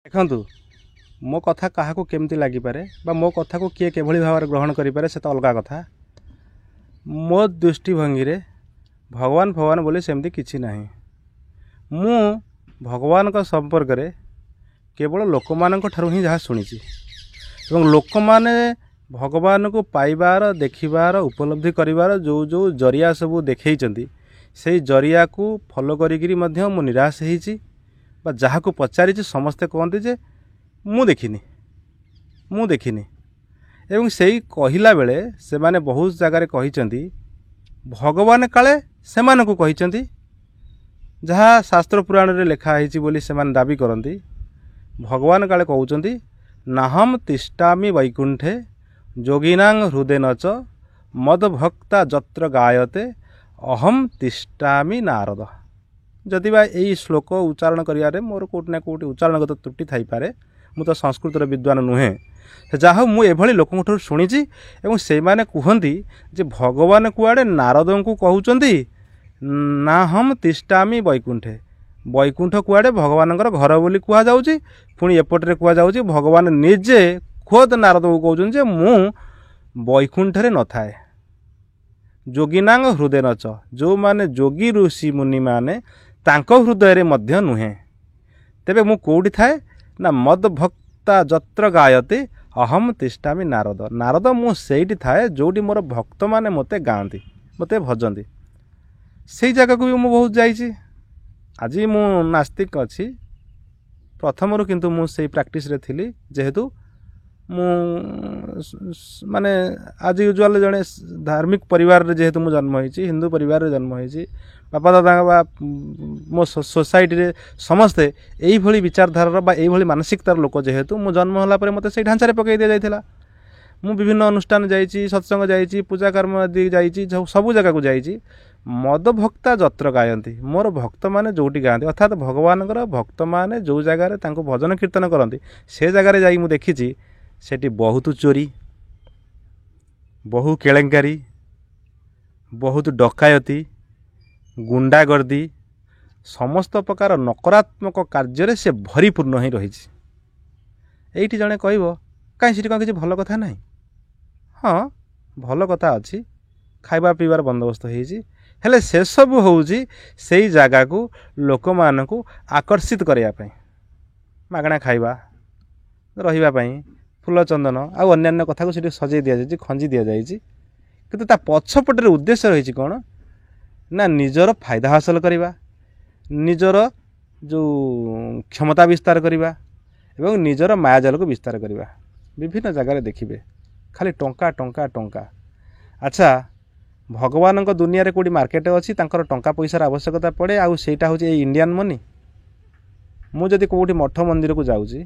ଦେଖନ୍ତୁ ମୋ କଥା କାହାକୁ କେମିତି ଲାଗିପାରେ ବା ମୋ କଥାକୁ କିଏ କିଭଳି ଭାବରେ ଗ୍ରହଣ କରିପାରେ ସେ ତ ଅଲଗା କଥା। ମୋ ଦୃଷ୍ଟିଭଙ୍ଗୀରେ ଭଗବାନ ବୋଲି ସେମିତି କିଛି ନାହିଁ। ମୁଁ ଭଗବାନଙ୍କ ସମ୍ପର୍କରେ କେବଳ ଲୋକମାନଙ୍କ ଠାରୁ ହିଁ ଯାହା ଶୁଣିଛି ଏବଂ ଲୋକମାନେ ଭଗବାନଙ୍କୁ ପାଇବାର, ଦେଖିବାର, ଉପଲବ୍ଧି କରିବାର ଯେଉଁ ଜରିଆ ସବୁ ଦେଖେଇଛନ୍ତି ସେଇ ଜରିଆକୁ ଫଲୋ କରିକିରି ମଧ୍ୟ ମୁଁ ନିରାଶ ହେଇଛି ବା ଯାହାକୁ ପଚାରିଛି ସମସ୍ତେ କହନ୍ତି ଯେ ମୁଁ ଦେଖିନି ଏବଂ ସେଇ କହିଲା ବେଳେ ସେମାନେ ବହୁତ ଜାଗାରେ କହିଛନ୍ତି ଭଗବାନ କାଳେ ସେମାନଙ୍କୁ କହିଛନ୍ତି, ଯାହା ଶାସ୍ତ୍ର ପୁରାଣରେ ଲେଖା ହେଇଛି ବୋଲି ସେମାନେ ଦାବି କରନ୍ତି। ଭଗବାନ କାଳେ କହୁଛନ୍ତି ନାହମ୍ ତିଷ୍ଠାମି ବୈକୁଣ୍ଠେ ଯୋଗିନାଂ ହୃଦେ ନଚ ମଦଭକ୍ତା ଯତ୍ର ଗାୟତେ ଅହମ୍ ତିଷ୍ଠାମି ନାରଦ। ଯଦିବା ଏହି ଶ୍ଲୋକ ଉଚ୍ଚାରଣ କରିବାରେ ମୋର କେଉଁଠି ନା କେଉଁଠି ଉଚ୍ଚାରଣଗତ ତ୍ରୁଟି ଥାଇପାରେ, ମୁଁ ତ ସଂସ୍କୃତର ବିଦ୍ୱାନ ନୁହେଁ। ଯାହା ହଉ ମୁଁ ଏଭଳି ଲୋକଙ୍କ ଠାରୁ ଶୁଣିଛି ଏବଂ ସେଇମାନେ କୁହନ୍ତି ଯେ ଭଗବାନ କୁଆଡ଼େ ନାରଦଙ୍କୁ କହୁଛନ୍ତି ନାହମ୍ ତିଷ୍ଠାମି ବୈକୁଣ୍ଠେ। ବୈକୁଣ୍ଠ କୁଆଡ଼େ ଭଗବାନଙ୍କର ଘର ବୋଲି କୁହାଯାଉଛି, ପୁଣି ଏପଟରେ କୁହାଯାଉଛି ଭଗବାନ ନିଜେ ଖୋଦ୍ ନାରଦଙ୍କୁ କହୁଛନ୍ତି ଯେ ମୁଁ ବୈକୁଣ୍ଠରେ ନଥାଏ। ଯୋଗୀନାଙ୍ଗ ହୃଦୟ ନଚ, ଯେଉଁମାନେ ଯୋଗୀ ଋଷି ମୁନିମାନେ ତାଙ୍କ ହୃଦୟରେ ମଧ୍ୟ ନୁହେଁ। ତେବେ ମୁଁ କେଉଁଠି ଥାଏ ନା ମଦ ଭକ୍ତା ଯତ୍ର ଗାୟତେ ଅହମ୍ ତିଷ୍ଠାମି ନାରଦ। ନାରଦ ମୁଁ ସେଇଠି ଥାଏ ଯେଉଁଠି ମୋର ଭକ୍ତମାନେ ମୋତେ ଗାଆନ୍ତି, ମୋତେ ଭଜନ୍ତି। ସେଇ ଜାଗାକୁ ବି ମୁଁ ବହୁତ ଯାଇଛି। ଆଜି ମୁଁ ନାସ୍ତିକ ଅଛି ପ୍ରଥମରୁ, କିନ୍ତୁ ମୁଁ ସେଇ ପ୍ରାକ୍ଟିସରେ ଥିଲି। ଯେହେତୁ ମୁଁ ମାନେ ଆଜି ୟୁଜୁଆଲି ଜଣେ ଧାର୍ମିକ ପରିବାରରେ ଯେହେତୁ ମୁଁ ଜନ୍ମ ହେଇଛି, ହିନ୍ଦୁ ପରିବାରରେ ଜନ୍ମ ହେଇଛି, ବାପା ଦାଦା ବା ମୋ ସୋସାଇଟିରେ ସମସ୍ତେ ଏଇଭଳି ବିଚାରଧାରାର ବା ଏଇଭଳି ମାନସିକତାର ଲୋକ, ଯେହେତୁ ମୁଁ ଜନ୍ମ ହେଲା ପରେ ମୋତେ ସେଇ ଢାଞ୍ଚାରେ ପକାଇ ଦିଆଯାଇଥିଲା। ମୁଁ ବିଭିନ୍ନ ଅନୁଷ୍ଠାନ ଯାଇଛି, ସତ୍ସଙ୍ଗ ଯାଇଛି, ପୂଜା କର୍ମ ଆଦି ଯାଇଛି, ସବୁ ଜାଗାକୁ ଯାଇଛି। ମଦ ଭକ୍ତା ଯତ୍ର ଗାୟନ୍ତି, ମୋର ଭକ୍ତମାନେ ଯେଉଁଠି ଗାଆନ୍ତି, ଅର୍ଥାତ୍ ଭଗବାନଙ୍କର ଭକ୍ତମାନେ ଯେଉଁ ଜାଗାରେ ତାଙ୍କୁ ଭଜନ କୀର୍ତ୍ତନ କରନ୍ତି ସେ ଜାଗାରେ ଯାଇ ମୁଁ ଦେଖିଛି ସେଠି ବହୁତ ଚୋରି, ବହୁ କେଳେଙ୍କାରୀ, ବହୁତ ଡକାୟତି, ଗୁଣ୍ଡାଗର୍ଦି, ସମସ୍ତ ପ୍ରକାର ନକାରାତ୍ମକ କାର୍ଯ୍ୟରେ ସେ ଭରିପୂର୍ଣ୍ଣ ହିଁ ରହିଛି। ଏଇଠି ଜଣେ କହିବ କାହିଁ ସେଠି କ'ଣ କିଛି ଭଲ କଥା ନାହିଁ? ହଁ, ଭଲ କଥା ଅଛି, ଖାଇବା ପିଇବାର ବନ୍ଦୋବସ୍ତ ହେଇଛି, ହେଲେ ସେସବୁ ହେଉଛି ସେଇ ଜାଗାକୁ ଲୋକମାନଙ୍କୁ ଆକର୍ଷିତ କରିବା ପାଇଁ। ମାଗଣା ଖାଇବା, ରହିବା ପାଇଁ, ଫୁଲ ଚନ୍ଦନ ଆଉ ଅନ୍ୟାନ୍ୟ କଥାକୁ ସେଠି ସଜେଇ ଦିଆଯାଇଛି, ଖଞ୍ଜି ଦିଆଯାଇଛି। କିନ୍ତୁ ତା ପଛପଟରେ ଉଦ୍ଦେଶ୍ୟ ରହିଛି କ'ଣ ନା ନିଜର ଫାଇଦା ହାସଲ କରିବା, ନିଜର ଯେଉଁ କ୍ଷମତା ବିସ୍ତାର କରିବା ଏବଂ ନିଜର ମାୟାଜାଲକୁ ବିସ୍ତାର କରିବା। ବିଭିନ୍ନ ଜାଗାରେ ଦେଖିବେ ଖାଲି ଟଙ୍କା ଟଙ୍କା ଟଙ୍କା। ଆଚ୍ଛା, ଭଗବାନଙ୍କ ଦୁନିଆରେ କେଉଁଠି ମାର୍କେଟ ଅଛି ତାଙ୍କର ଟଙ୍କା ପଇସାର ଆବଶ୍ୟକତା ପଡ଼େ, ଆଉ ସେଇଟା ହେଉଛି ଏଇ ଇଣ୍ଡିଆନ୍ ମନି। ମୁଁ ଯଦି କେଉଁଠି ମଠ ମନ୍ଦିରକୁ ଯାଉଛି,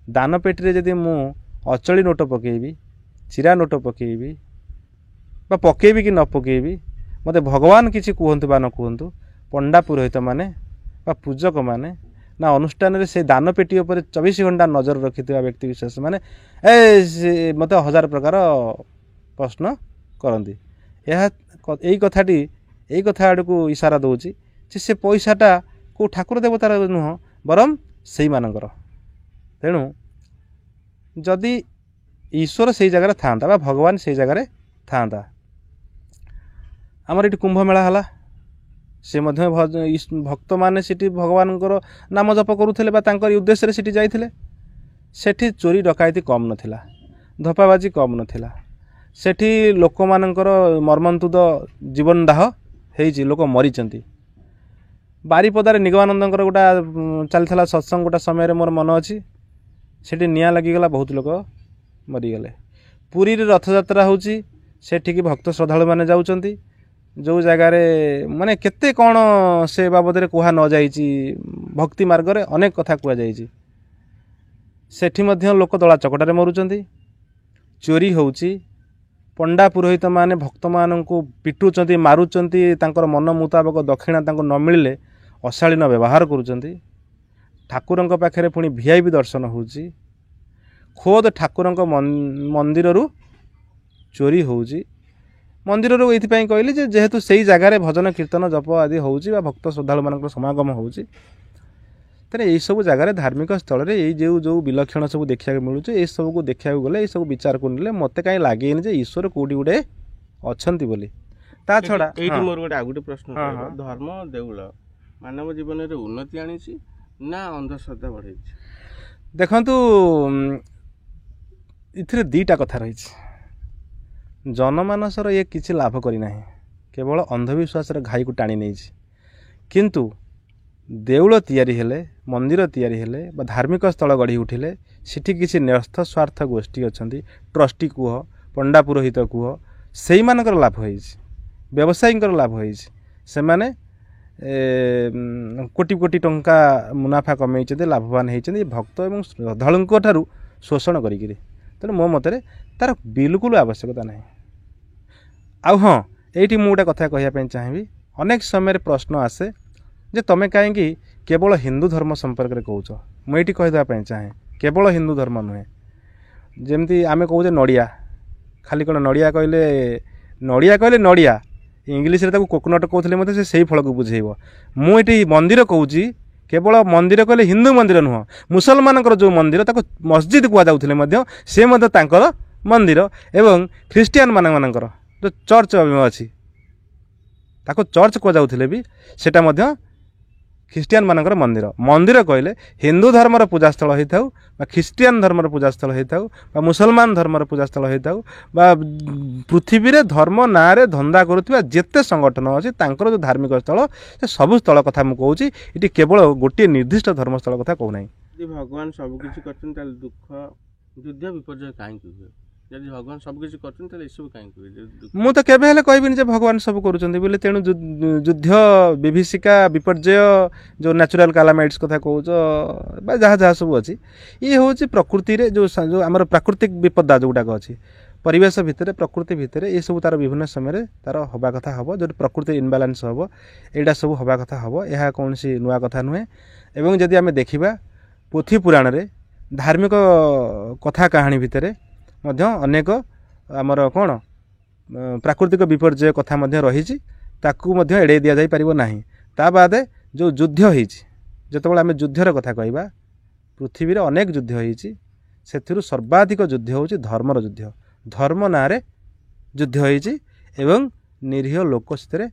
ଦାନ ପେଟିରେ ଯଦି ମୁଁ ଅଚଳି ନୋଟ ପକାଇବି, ଚିରା ନୋଟ ପକାଇବି ବା ପକାଇବି କି ନ ପକାଇବି, ମୋତେ ଭଗବାନ କିଛି କୁହନ୍ତୁ ବା ନ କୁହନ୍ତୁ, ପଣ୍ଡା ପୁରୋହିତମାନେ ବା ପୂଜକମାନେ ନା ଅନୁଷ୍ଠାନରେ ସେ ଦାନ ପେଟି ଉପରେ 24 ଘଣ୍ଟା ନଜର ରଖିଥିବା ବ୍ୟକ୍ତିବିଶେଷ ମାନେ ମୋତେ ହଜାର ପ୍ରକାର ପ୍ରଶ୍ନ କରନ୍ତି। ଏଇ କଥା ଆଡ଼କୁ ଇସାରା ଦେଉଛି ଯେ ସେ ପଇସାଟା କେଉଁ ଠାକୁର ଦେବତାର ନୁହଁ, ବରଂ ସେଇମାନଙ୍କର। ତେଣୁ ଯଦି ଈଶ୍ୱର ସେଇ ଜାଗାରେ ଥାଆନ୍ତା ବା ଭଗବାନ ସେଇ ଜାଗାରେ ଥାଆନ୍ତା, ଆମର ଏଠି କୁମ୍ଭ ମେଳା ହେଲା, ସେ ମଧ୍ୟ ଭକ୍ତମାନେ ସେଠି ଭଗବାନଙ୍କର ନାମ ଜପ କରୁଥିଲେ ବା ତାଙ୍କରି ଉଦ୍ଦେଶ୍ୟରେ ସେଠି ଯାଇଥିଲେ। ସେଠି ଚୋରି ଡକାୟତି କମ୍ ନଥିଲା, ଧପାବାଜି କମ୍ ନଥିଲା, ସେଠି ଲୋକମାନଙ୍କର ମର୍ମନ୍ତୁଦ ଜୀବନ ଦାହ ହେଇଛି, ଲୋକ ମରିଛନ୍ତି। ବାରିପଦାରେ ନିଗମାନନ୍ଦଙ୍କର ଗୋଟା ଚାଲିଥିଲା ସତ୍ସଙ୍ଗ, ଗୋଟା ସମୟରେ ମୋର ମନ ଅଛି, ସେଠି ନିଆଁ ଲାଗିଗଲା, ବହୁତ ଲୋକ ମରିଗଲେ। ପୁରୀରେ ରଥଯାତ୍ରା ହେଉଛି, ସେଠିକି ଭକ୍ତ ଶ୍ରଦ୍ଧାଳୁମାନେ ଯାଉଛନ୍ତି, ଯେଉଁ ଜାଗାରେ ମାନେ କେତେ କ'ଣ ସେ ବାବଦରେ କୁହା ନଯାଇଛି, ଭକ୍ତି ମାର୍ଗରେ ଅନେକ କଥା କୁହାଯାଇଛି। ସେଠି ମଧ୍ୟ ଲୋକ ଦଳା ଚକଟାରେ ମରୁଛନ୍ତି, ଚୋରି ହେଉଛି, ପଣ୍ଡା ପୁରୋହିତମାନେ ଭକ୍ତମାନଙ୍କୁ ପିଟୁଛନ୍ତି, ମାରୁଛନ୍ତି, ତାଙ୍କର ମନ ମୁତାବକ ଦକ୍ଷିଣା ତାଙ୍କୁ ନ ମିଳିଲେ ଅଶାଳୀନ ବ୍ୟବହାର କରୁଛନ୍ତି। ଠାକୁରଙ୍କ ପାଖରେ ପୁଣି ଭିଆଇପି ଦର୍ଶନ ହେଉଛି, ଖୋଦ୍ ଠାକୁରଙ୍କ ମନ୍ଦିରରୁ ଚୋରି ହେଉଛି। ମନ୍ଦିରରୁ ଏଇଥିପାଇଁ କହିଲି ଯେ ଯେହେତୁ ସେଇ ଜାଗାରେ ଭଜନ କୀର୍ତ୍ତନ ଜପ ଆଦି ହେଉଛି ବା ଭକ୍ତ ଶ୍ରଦ୍ଧାଳୁମାନଙ୍କର ସମାଗମ ହେଉଛି, तेरे यही सब जगार धार्मिक स्थल में जो जो विलक्षण सब देखा मिलूँ ये सब को देखा गले ये सब विचार को ना मत कहीं लगे जे ईश्वर कौटी गोटे अच्छा बोली ता छड़ा ये मोर गोटे आउ गोटे प्रश्न धर्म देउल मानव जीवन में उन्नति आनी ना अंधश्रद्धा बढ़े देखु इथिरे दीटा कथा रही जनमानसर ये किसी लाभ करना केवल अंधविश्वास घाई को टाणी नहीं किंतु देउल तैयारी हेले मंदिर तैयारी हेले बा धार्मिक स्थल गढ़ी उठिले सिठी किसी न्यस्थ स्वार्थ गोष्ठी अच्छा ट्रस्टी कुह पंडा पुरोहित कुह से मानकर लाभ हो व्यवसायी लाभ हो सेमाने कोटी कोटी टंका मुनाफा कमे लाभवान होती भक्त और श्रद्धालुओं ठारू शोषण करी तेणु मो मतरे तार बिल्कुल आवश्यकता ना आउ हाँ ये मुझे कथा कहवाई चाहिए अनेक समय प्रश्न आसे जे तुम कहीं केवल हिंदू धर्म संपर्क में कौच मुझे कहीदेवाई चाहे केवल हिंदू धर्म नुहे जमती आम कौचे नड़िया खाली कौन नड़िया कहले नड़िया इंग्लीश रे कोकोनट कहते से फल को बुझेब मुझे मंदिर कौच केवल मंदिर कहले हिंदू मंदिर नुह मुसलमान जो मंदिर मस्जिद कहुले से मंदिर एवं ख्रीस्टियान मानकर जो चर्च अच्छी चर्च कहुले भी सेटा ख्रीस्टियान मानकर मंदिर मंदिर कहले हिंदू धर्मर पूजास्थल होता ख्रीस्टियान धर्मर पूजास्थल होता मुसलमान धर्मर पूजास्थल होता पृथ्वी रे धर्म ना रे धंदा करुवा जेते संगठन अच्छी जो धार्मिक स्थल से सबु स्थल कथा मुझे ये केवल गोटे निर्दिष्ट धर्मस्थल कथा कहूना भगवान सबकि कर दुख युद्ध विपर्य कहीं हुए यदि भगवान सबकि कर मु तो केबे हेले कहबिनी जे भगवान सब करूछन्ती बोले तेणु युद्ध विभीषिका विपर्जय जो नेचुरल कैलामिटीज कथा कहूछ बा जहाँ जहाँ सब अच्छी ये हूँ प्रकृति रे जो आमर प्राकृतिक विपदा जोटाक अच्छी परिवेश भितर प्रकृति भितर ये सब तार विभिन्न समय तार हवा कथा हम जो प्रकृति इनबालान्स हम यहाँ सब हवा कथा हम यह कौन सी नुआ कथा नुहे एवं जदि आम देखा पोथी पुराण रे धार्मिक कथा कहानी भितर अनेक आमर कौन प्राकृतिक विपर्जय कथा रही एड़े दि जा पार ना ता बाद जो युद्ध होते आम युद्धर कथा कहवा पृथ्वी रे अनेक युद्ध होती सर्वाधिक युद्ध हूँ धर्मर युद्ध धर्म ना रे युद्ध होती एवं निरीह लोक से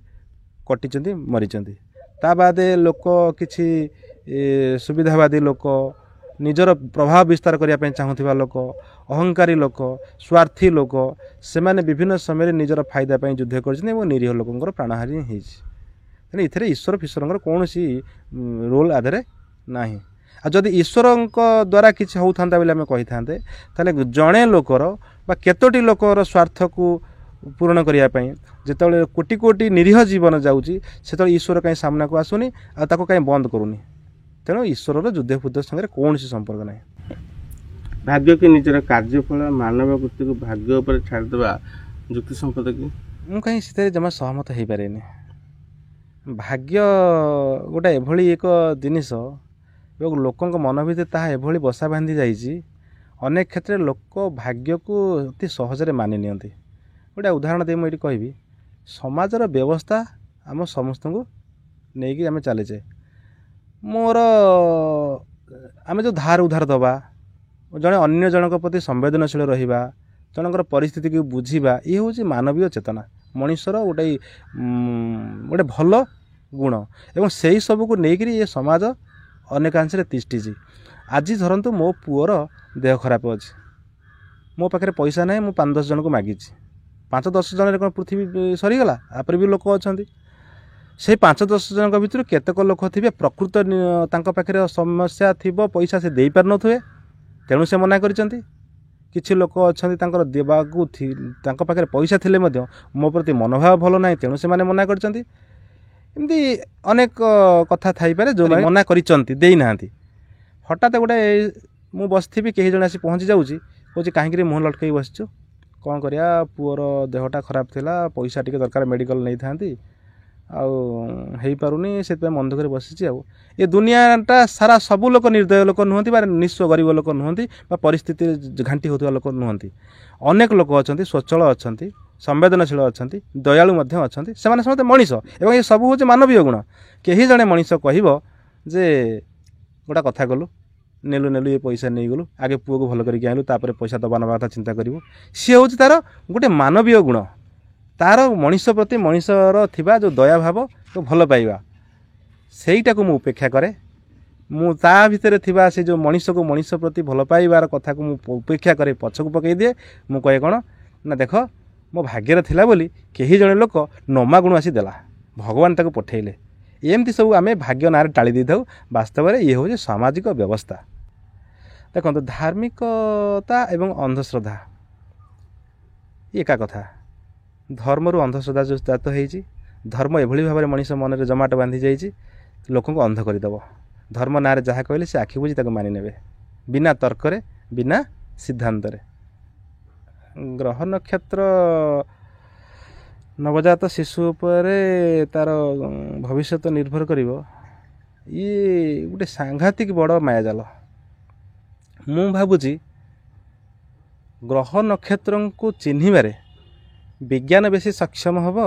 कटि मरीच ता बाद लोक किसी सुविधावादी लोक निजर प्रभाव विस्तार करने चाहूबा लोक अहंकारी लोक स्वार्थी लोक से माने विभिन्न समय निजर फायदा युद्ध कर निरीह लोक प्राणहानि होती इथे ईश्वर फीश्वर कौन सी रोल आधे ना जदि ईश्वर द्वारा किसी होता बोले आम कही था जड़े लोकर केतोटी लोकर स्वार्थ को पूरण करने जिते कोटी कोटी निरीह जीवन जाऊँगी से ईश्वर कहीं सामना को आसुनी आको कहीं बंद करूनी तेणु ईश्वर युद्ध फुद्ध संगे कौन सी संपर्क ना भाग्य के निजर कार्यफल मानव कृति को भाग्य पर छाड़देवा युक्ति संपद कि मु कहीं से जमा सहमत हो पारे भाग्य गोटे एभली एक जिनिस लोक मन भर ताहा एभली बसा बांधी जाइए अनेक क्षेत्र में लोक भाग्य को अति सहजरे मानि नियंती गोटे उदाहरण दे मुझे कहबी समाजर व्यवस्था आम समस्त को लेकिन आम चलीचे मोर आम जो धार उधार दबा जड़े अन्य जनक प्रति संवेदनशील रहिबा जनकर परिस्थिति को बुझीबा ये हूँ मानवीय चेतना मनुष्यर गोटे गोटे भल गुण एवं से सब को लेकर ये समाज अनेकांश तिष्ठी आज धरतु मो पुअर देह खराब अच्छे मो पाखे पैसा ना मुझे 5-10 जन को मागी 5-10 जन कौन पृथ्वी सरीगला आपर भी लोक अच्छा से 5-10 जन भर केतक लोक थे प्रकृत पाखे समस्या थी पैसा से दे पार नुए तेणु से मना करिसेंती किछि लोक अच्छा देवाकू पाखे पैसा थिले मध्य मो प्रति मनोभाव भल ना तेणु से माने मना करिसेंती एमती अनेक कथा थाई पारे जो मना करिसेंती देई नांती हठात गोटे मु बसथि कहीं जन आसी पहुँची जाऊँगी कौच कहीं मुँह लटकई बसचु कौन करिया पुअर देहटा खराब थिला पैसा टिके दरकार मेडिकल नहीं था आईपारुनी से मन दुख बसी ये दुनियाटा सारा सबू लोक निर्दय लोक नुहति निस्व गरीब लोक नुहति परिस्थिति घांटी होता लोक नुहति अनेक लोक अच्छा स्वच्छल अच्छा संवेदनशील अच्छा दयालु अच्छा से समस्त मनीष एवं ये सब हूँ मानवीय गुण कहीं जड़े मनीष कह जे गोटा कथा कलु नेलु नेलु ये पैसा नहीं गलु आगे पुओ को भल करके आनलु तापर पैसा दबा नवा कथा चिंता करू सी हूँ तार गोटे मानवीय गुण तार मनीष प्रति मनीषर थिबा जो दया भाव तो भल पाइबा सेईटा को मु उपेक्षा करे मु ता भितर थिबा से जो मनीष को मनीष प्रति भल पाइबार कथा को मु उपेक्षा करे पछक पकई दिए मु कहे कौन ना देख मो भाग्य थिला बोली केही जणे लोक नमा गुण आसी देला भगवान ताको पठेइले एमती सब आम भाग्य ना टाड़ी दी था वास्तव में ये हूँ सामाजिक व्यवस्था देखो धार्मिकता एवं अंधश्रद्धा एका कथा धर्मरू अंधश्रद्धा जो जात होती धर्म एभली भाव में मनीष मन में जमाट बांधि जाइए लोक अंध करदेव धर्म ना जहाँ कहले से आखि बुझी मानि नेबे बिना तर्क बिना सिद्धांत ग्रह नक्षत्र नवजात शिशु पर तार भविष्य निर्भर कर ये गोटे सांघातिक बड़ मायाजाल मु भावुची ग्रह नक्षत्र को चिन्हबारे विज्ञान बेसी सक्षम हम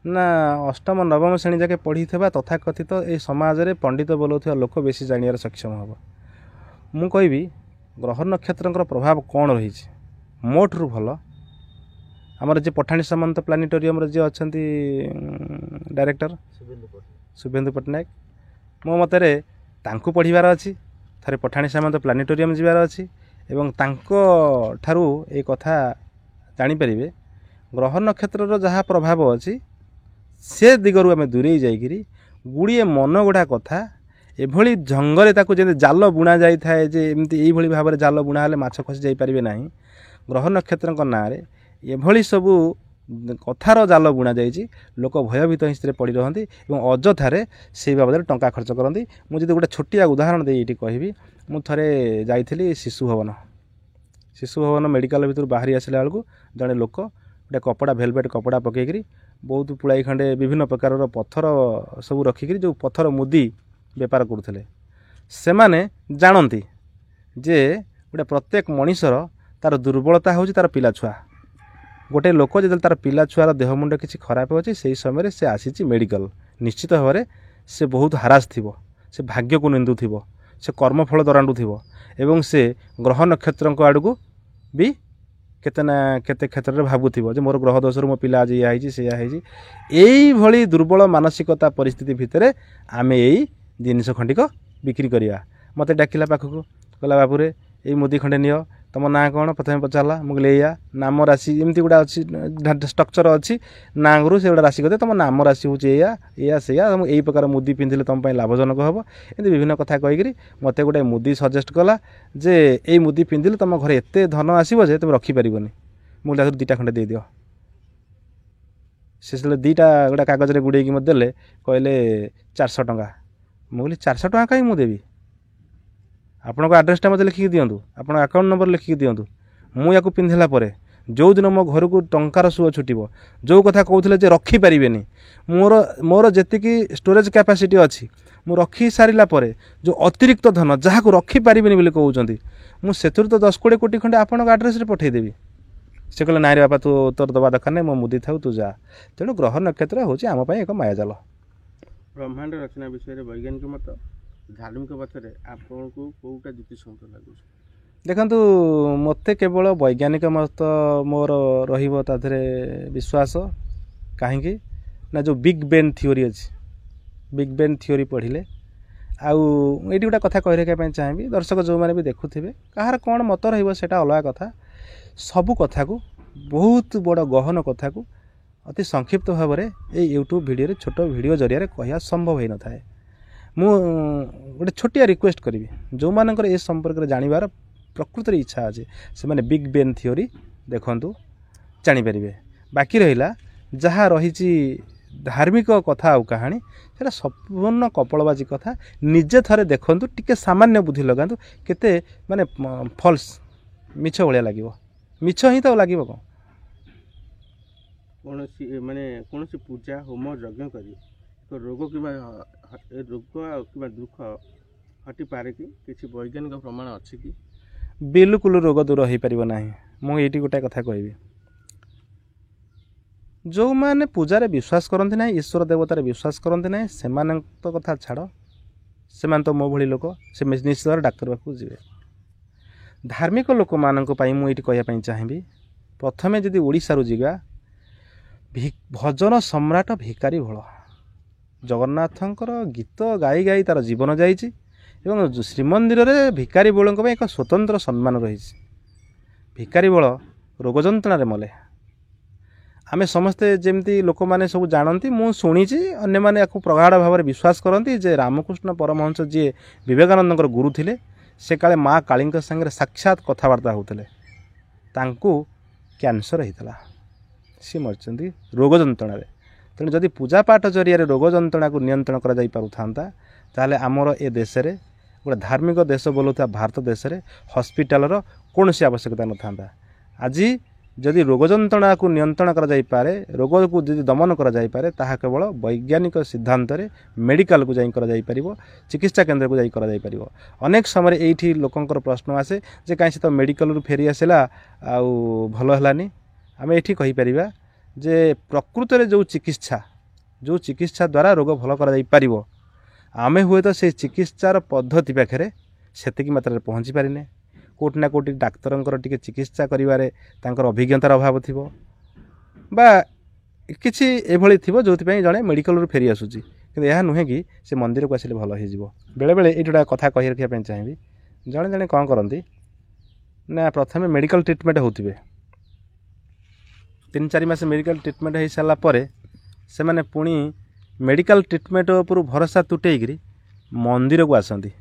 ना अष्टम नवम श्रेणी जाके पढ़ी तथाकथित ये समाज में पंडित बोलूथिबा लोक बेसी जानियार सक्षम हम मु कहबी ग्रह नक्षत्र प्रभाव कौन रही मोठू भल आमर जे पठाणी सामंत प्लानेटोरियम जे अच्छा डायरेक्टर शुभेन्दु पट्टनायक मो मतरे तांकु पढ़िबार अच्छी थरे पठाणी सामंत प्लानेटोरियम जीवार अच्छी एवं तांको ठारू ए कथा जानीपारे ग्रह नक्षत्र जहाँ प्रभाव अच्छी से दिगरु आम दूरे जाइए गुड़िए मन गुड़ा कथा एभली जंगल ताकू जे जाल बुणा जाए जे एमती यही भाव में जाल बुणा हेले माछ खसी जाइपारे ना ग्रह नक्षत्र ना एभली सबू कथार जाल बुणा जाइए लोक भयभीत हिंसा पड़ रही और अଯଥାରେ से बाबद टंका खर्च करती मुझे गोटे छोटिया उदाहरण दे ये कहबी मु थरे जाइली शिशु भवन मेडिकल भितर बाहरी आसला बेलू जड़े लोक गोटे कपड़ा भेलभेट कपड़ा पकईकरी बहुत पुड़ाई खंडे विभिन्न प्रकार पत्थर सब रखिकी जो पत्थर मुदी बेपार करुले से माने जानती जे गोटे प्रत्येक मनीषर तार दुर्बलता हूँ तार पिला छुआ गोटे लोक जो तार पिला छुआर देह मुंड किसी खराब अच्छे से समय से आसी मेडिकल निश्चित भाव में से बहुत हारास थी से भाग्य को निंदु थी से कर्मफल दराणु थी एवं से ग्रह नक्षत्र आड़क भी केते क्षेत्र में भावुव जे मोर ग्रह दोष मो पिला आज या से यही दुर्बल मानसिकता परिस्थिति भितर आम यही जिनिस खंडिक बिक्री करवा मत डाकिला पाखक कहला बाबूरे यही मुदी खंडे नियो तुम ना कौन प्रथम पचारा मुझे या नाम राशि एमती गुड़ा अच्छी स्ट्रक्चर अच्छी ना गुरु से गुड़ा राशि कहते तुम नाम राशि हूँ या से यही प्रकार मुदी पिंधिले तुम लाभजनक हम एमती विभिन्न कथा कहीकि मत गोटे मुदी सजेस्ट कला जे यही मुदी पिंधिले तुम घर एत धन आसो जे तुम रखिपार मुझे दुईटा खंडे दे दियो से दुईटा गोटे कागज गुड़े मत देले कहले 400 टंका मुझे 400 टंका कहीं मुझे देवी आपन आड्रेसटा मत लिखिक दिंतु आप अकाउंट नंबर लिखिक दिंतु मुझे पिंधिला जो दिन मो घर को टंकार सुओ छुटब जो कथा कहते जे रखिपारे मोर मोर जी स्टोरेज कैपेसिटी अच्छी मु रखी सारा जो अतिरिक्त धन जहाँ को रखिपारे कहते मुझे तो 10-20 कोटी खंडे आपण आड्रेस पठेदेवी से कहले नाई बापा तू तोर दबा दरकार नहीं मो मुदी था तू जा तेणु ग्रह नक्षत्र हूँ आम एक मायाजाल ब्रह्मांड रचना विषय वैज्ञानिक मत धार्मिक पथरे आपन को कोटा ज्योतिषंत लागू देखंतु मते केवल वैज्ञानिक मत मोर रहिबो ताथरे विश्वास काहेकि ना जो बिग बेन थ्योरी अछि बिग बेन थ्योरी पढ़िले आउ एटी गोटा कथा कहि रखा चाहिए दर्शक जो मैंने भी देखुथिबे कहार कौन मत रहिबो सेटा अलग कथा सबु कथा को बहुत बड़ गहन कथा को अति संक्षिप्त भाव में ये यूट्यूब वीडियो छोट वीडियो जरिया कहया संभव हो न थाए मु गोटे छोटिया रिक्वेस्ट करी जो मानकर ए संपर्क में जानिबार प्रकृत इच्छा अच्छे से माने बिग बेन थ्योरी देखंतु जानिपारे बाकी रहिला जहाँ रही धार्मिक कथा आउ कहानी सेटा संपूर्ण कपड़बाजी कथा निजे थरे देखंतु टिके सामान्य बुद्धि लगातु केते माने फॉल्स मिछ भलिया लागिवो मिछ ही तो लागिवो कौन माने कौन पूजा होम यज्ञ करी तो रोग कि दुख हटि पारे कि किसी वैज्ञानिक प्रमाण अच्छी कि बिल्कुल रोग दूर हो पार ना मुझे गोटे कथा कहबी जो माने पूजार विश्वास करते ना ईश्वर देवतार विश्वास करते ना से कथा छाड़ ସେମାନେ ତ ମୋ ଭଳି ଲୋକ, ସେ ନିଶ୍ଚିତ ଭାବରେ ଡାକ୍ତର ପାଖକୁ ଯିବେ। ଧାର୍ମିକ ଲୋକମାନଙ୍କ ପାଇଁ ମୁଁ ଏଇଠି କହିବା ପାଇଁ ଚାହିଁବି, ପ୍ରଥମେ ଯଦି ଓଡ଼ିଶାରୁ ଯିବା, ଭଜନ ସମ୍ରାଟ ଭିକାରୀ ବଳ ଜଗନ୍ନାଥଙ୍କର ଗୀତ ଗାଇ ଗାଇ ତାର ଜୀବନ ଯାଇଛି ଏବଂ ଶ୍ରୀମନ୍ଦିରରେ ଭିକାରୀ ବଳଙ୍କ ପାଇଁ ଏକ ସ୍ୱତନ୍ତ୍ର ସମ୍ମାନ ରହିଛି। ଭିକାରୀ ବଳ ରୋଗ ଯନ୍ତ୍ରଣାରେ ମଲେ। ଆମେ ସମସ୍ତେ ଯେମିତି ଲୋକମାନେ ସବୁ ଜାଣନ୍ତି, ମୁଁ ଶୁଣିଛି, ଅନ୍ୟମାନେ ୟାକୁ ପ୍ରଗାଢ଼ ଭାବରେ ବିଶ୍ୱାସ କରନ୍ତି ଯେ ରାମକୃଷ୍ଣ ପରମହଂସ ଯିଏ ବିବେକାନନ୍ଦଙ୍କର ଗୁରୁ ଥିଲେ, ସେ କାଳେ ମା କାଳୀଙ୍କ ସାଙ୍ଗରେ ସାକ୍ଷାତ କଥାବାର୍ତ୍ତା ହେଉଥିଲେ। ତାଙ୍କୁ କ୍ୟାନ୍ସର ହେଇଥିଲା, ସିଏ ମରିଛନ୍ତି ରୋଗ ଯନ୍ତ୍ରଣାରେ। ତେଣୁ ଯଦି ପୂଜାପାଠ ଜରିଆରେ ରୋଗ ଯନ୍ତ୍ରଣାକୁ ନିୟନ୍ତ୍ରଣ କରାଯାଇପାରୁଥାନ୍ତା, ତାହେଲେ ଆମର ଏ ଦେଶରେ, ଗୋଟେ ଧାର୍ମିକ ଦେଶ ବୋଲୁଥିବା ଭାରତ ଦେଶରେ ହସ୍ପିଟାଲର କୌଣସି ଆବଶ୍ୟକତା ନଥାନ୍ତା। ଆଜି ଯଦି ରୋଗ ଯନ୍ତ୍ରଣାକୁ ନିୟନ୍ତ୍ରଣ କରାଯାଇପାରେ, ରୋଗକୁ ଯଦି ଦମନ କରାଯାଇପାରେ, ତାହା କେବଳ ବୈଜ୍ଞାନିକ ସିଦ୍ଧାନ୍ତରେ ମେଡ଼ିକାଲକୁ ଯାଇ କରାଯାଇପାରିବ, ଚିକିତ୍ସା କେନ୍ଦ୍ରକୁ ଯାଇ କରାଯାଇପାରିବ। ଅନେକ ସମୟରେ ଏଇଠି ଲୋକଙ୍କର ପ୍ରଶ୍ନ ଆସେ ଯେ କାହିଁ ସେ ତ ମେଡ଼ିକାଲରୁ ଫେରି ଆସିଲା ଆଉ ଭଲ ହେଲାନି। ଆମେ ଏଠି କହିପାରିବା ଯେ ପ୍ରକୃତରେ ଯେଉଁ ଚିକିତ୍ସା ଦ୍ୱାରା ରୋଗ ଭଲ କରାଯାଇପାରିବ, ଆମେ ହୁଏତ ସେ ଚିକିତ୍ସାର ପଦ୍ଧତି ପାଖରେ ସେତିକି ମାତ୍ରାରେ ପହଞ୍ଚି ପାରିନେ। କେଉଁଠି ନା କେଉଁଠି ଡାକ୍ତରଙ୍କର ଟିକେ ଚିକିତ୍ସା କରିବାରେ ତାଙ୍କର ଅଭିଜ୍ଞତାର ଅଭାବ ଥିବ ବା କିଛି ଏଭଳି ଥିବ ଯେଉଁଥିପାଇଁ ଜଣେ ମେଡ଼ିକାଲରୁ ଫେରି ଆସୁଛି, କିନ୍ତୁ ଏହା ନୁହେଁ କି ସେ ମନ୍ଦିରକୁ ଆସିଲେ ଭଲ ହୋଇଯିବ। ବେଳେବେଳେ ଏଇଠି ଗୋଟେ କଥା କହି ରଖିବା ପାଇଁ ଚାହିଁବି, ଜଣେ ଜଣେ କ'ଣ କରନ୍ତି ନା ପ୍ରଥମେ ମେଡ଼ିକାଲ ଟ୍ରିଟମେଣ୍ଟ ହେଉଥିବେ, 3-4 ମାସ ମେଡ଼ିକାଲ ଟ୍ରିଟମେଣ୍ଟ ହୋଇସାରିଲା ପରେ ସେମାନେ ପୁଣି ମେଡ଼ିକାଲ ଟ୍ରିଟମେଣ୍ଟ ଉପରୁ ଭରସା ତୁଟେଇକିରି ମନ୍ଦିରକୁ ଆସନ୍ତି।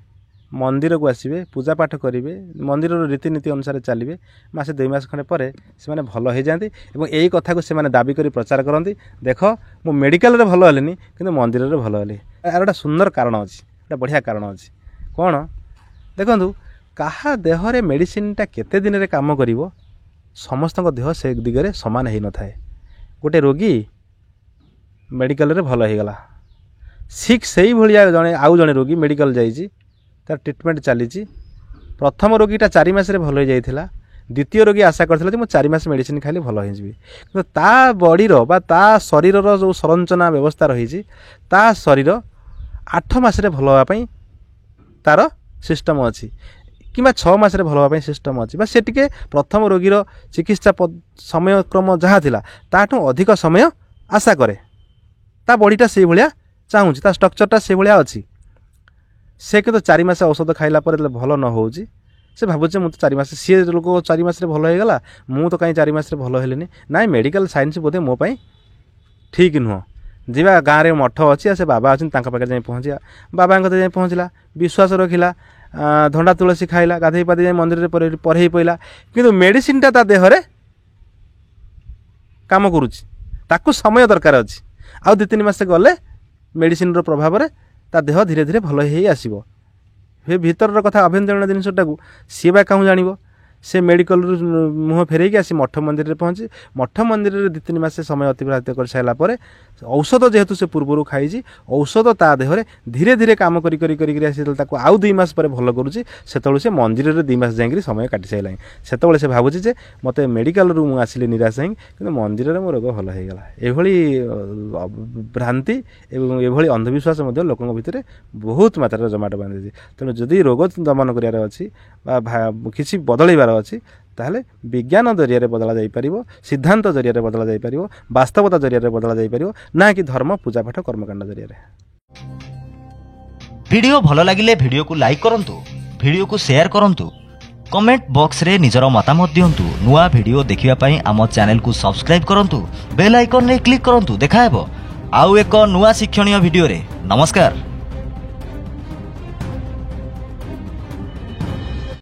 ମନ୍ଦିରକୁ ଆସିବେ, ପୂଜାପାଠ କରିବେ, ମନ୍ଦିରର ରୀତିନୀତି ଅନୁସାରେ ଚାଲିବେ, ମାସେ 2 ମାସ ଖଣ୍ଡେ ପରେ ସେମାନେ ଭଲ ହୋଇଯାଆନ୍ତି ଏବଂ ଏଇ କଥାକୁ ସେମାନେ ଦାବି କରି ପ୍ରଚାର କରନ୍ତି, ଦେଖ ମୁଁ ମେଡ଼ିକାଲରେ ଭଲ ହେଲିନି କିନ୍ତୁ ମନ୍ଦିରରେ ଭଲ ହେଲି। ଏହାର ଗୋଟେ ସୁନ୍ଦର କାରଣ ଅଛି, ଗୋଟେ ବଢ଼ିଆ କାରଣ ଅଛି। କ'ଣ ଦେଖନ୍ତୁ, କାହା ଦେହରେ ମେଡ଼ିସିନଟା କେତେ ଦିନରେ କାମ କରିବ, ସମସ୍ତଙ୍କ ଦେହ ସେ ଦିଗରେ ସମାନ ହୋଇନଥାଏ। ଗୋଟେ ରୋଗୀ ମେଡ଼ିକାଲରେ ଭଲ ହୋଇଗଲା, ସେଇଭଳିଆ ଆଉ ଜଣେ ରୋଗୀ ମେଡ଼ିକାଲ ଯାଇଛି, ତାର ଟ୍ରିଟମେଣ୍ଟ ଚାଲିଛି। ପ୍ରଥମ ରୋଗୀଟା 4 ମାସରେ ଭଲ ହୋଇଯାଇଥିଲା, ଦ୍ୱିତୀୟ ରୋଗୀ ଆଶା କରିଥିଲା ଯେ ମୁଁ 4 ମାସ ମେଡ଼ିସିନ ଖାଇଲେ ଭଲ ହୋଇଯିବି, କିନ୍ତୁ ତା ବଡ଼ିର ବା ତା ଶରୀରର ଯେଉଁ ସଂରଚନା ବ୍ୟବସ୍ଥା ରହିଛି, ତା ଶରୀର 8 ମାସରେ ଭଲ ହେବା ପାଇଁ ତାର ସିଷ୍ଟମ ଅଛି କିମ୍ବା 6 ମାସରେ ଭଲ ହେବା ପାଇଁ ସିଷ୍ଟମ ଅଛି, ବା ସେ ଟିକେ ପ୍ରଥମ ରୋଗୀର ଚିକିତ୍ସା ସମୟକ୍ରମ ଯାହା ଥିଲା ତାଠୁ ଅଧିକ ସମୟ ଆଶା କରେ। ତା ବଡ଼ିଟା ସେଇଭଳିଆ ଚାହୁଁଛି, ତା ଷ୍ଟ୍ରକ୍ଚରଟା ସେଇଭଳିଆ ଅଛି। ସେ କିନ୍ତୁ 4 ମାସ ଔଷଧ ଖାଇଲା ପରେ ଭଲ ନ ହେଉଛି, ସେ ଭାବୁଛି ମୁଁ ତ 4 ମାସ, ସିଏ ଲୋକ 4 ମାସରେ ଭଲ ହୋଇଗଲା, ମୁଁ ତ କାହିଁ 4 ମାସରେ ଭଲ ହେଲିନି। ନାଇଁ, ମେଡ଼ିକାଲ ସାଇନ୍ସ ବୋଧେ ମୋ ପାଇଁ ଠିକ୍ ନୁହଁ। ଯିବା, ଗାଁରେ ମଠ ଅଛି, ଆଉ ସେ ବାବା ଅଛନ୍ତି, ତାଙ୍କ ପାଖରେ ଯାଇ ପହଞ୍ଚିବା। ବାବାଙ୍କ କତିରେ ଯାଇ ପହଞ୍ଚିଲା, ବିଶ୍ୱାସ ରଖିଲା, ଧଣ୍ଡା ତୁଳସୀ ଖାଇଲା, ଗାଧୋଇ ପାଧୋଇ ଯାଇ ମନ୍ଦିରରେ ପରେଇ ପଇଲା, କିନ୍ତୁ ମେଡ଼ିସିନଟା ତା ଦେହରେ କାମ କରୁଛି, ତାକୁ ସମୟ ଦରକାର ଅଛି। ଆଉ 2-3 ମାସ ଗଲେ ମେଡ଼ିସିନର ପ୍ରଭାବରେ ତା ଦେହ ଧୀରେ ଧୀରେ ଭଲ ହେଇ ଆସିବ। ସେ ଭିତରର କଥା, ଆଭ୍ୟନ୍ତରୀଣ ଜିନିଷଟାକୁ ସିଏ ବା କାହୁଁ ଜାଣିବ। ସେ ମେଡ଼ିକାଲରୁ ମୁହଁ ଫେରେଇକି ଆସି ମଠ ମନ୍ଦିରରେ ପହଞ୍ଚି, ମଠ ମନ୍ଦିରରେ 2-3 ମାସ ସମୟ ଅତିବାହିତ କରିସାରିଲା ପରେ ଔଷଧ ଯେହେତୁ ସେ ପୂର୍ବରୁ ଖାଇଛି, ଔଷଧ ତା ଦେହରେ ଧୀରେ ଧୀରେ କାମ କରିକି ଆସି ତାକୁ ଆଉ 2 ମାସ ପରେ ଭଲ କରୁଛି। ସେତେବେଳେ ସେ ମନ୍ଦିରରେ 2 ମାସ ଯାଇକରି ସମୟ କାଟି ସାରିଲାଣି। ସେତେବେଳେ ସେ ଭାବୁଛି ଯେ ମୋତେ ମେଡ଼ିକାଲରୁ ମୁଁ ଆସିଲି ନିରାଶ ହେଇକି, କିନ୍ତୁ ମନ୍ଦିରରେ ମୋ ରୋଗ ଭଲ ହୋଇଗଲା। ଏଭଳି ଭ୍ରାନ୍ତି ଏବଂ ଏଭଳି ଅନ୍ଧବିଶ୍ୱାସ ମଧ୍ୟ ଲୋକଙ୍କ ଭିତରେ ବହୁତ ମାତ୍ରାରେ ଜମାଟ ବାନ୍ଧିଛି। ତେଣୁ ଯଦି ରୋଗ ଦମନ କରିବାର ଅଛି ବା କିଛି ବଦଳାଇବାର ଅଛି, ତାହେଲେ ବିଜ୍ଞାନ ଜରିଆରେ ବଦଳା ଯାଇପାରିବ, ସିଦ୍ଧାନ୍ତ ଜରିଆରେ ବଦଳା ଯାଇପାରିବ, ବାସ୍ତବତା ଜରିଆରେ ବଦଳା ଯାଇପାରିବ, ନା କି ଧର୍ମ, ପୂଜାପାଠ, କର୍ମକାଣ୍ଡ ଜରିଆରେ। ভিডিও ভাল লাগিলে ভিডিওକୁ লাইক କରନ୍ତୁ, ভিডিওକୁ সেয়ার କରନ୍ତୁ, কমেন্ট বক্সରେ ନିଜର ମତାମତ ଦିଅନ୍ତୁ। ନୂଆ ଭିডিଓ ଦେଖିବା ପାଇଁ ଆମ ଚ୍ୟାନେଲକୁ ସବସ୍କ୍ରାଇବ କରନ୍ତୁ, ବେଲ୍ ଆଇକନରେ କ୍ଲିକ୍ କରନ୍ତୁ। ଦେଖାହେବ ଆଉ ଏକ ନୂଆ ଶିକ୍ଷଣୀୟ ଭିଡ଼ିଓରେ। ନମସ୍କାର।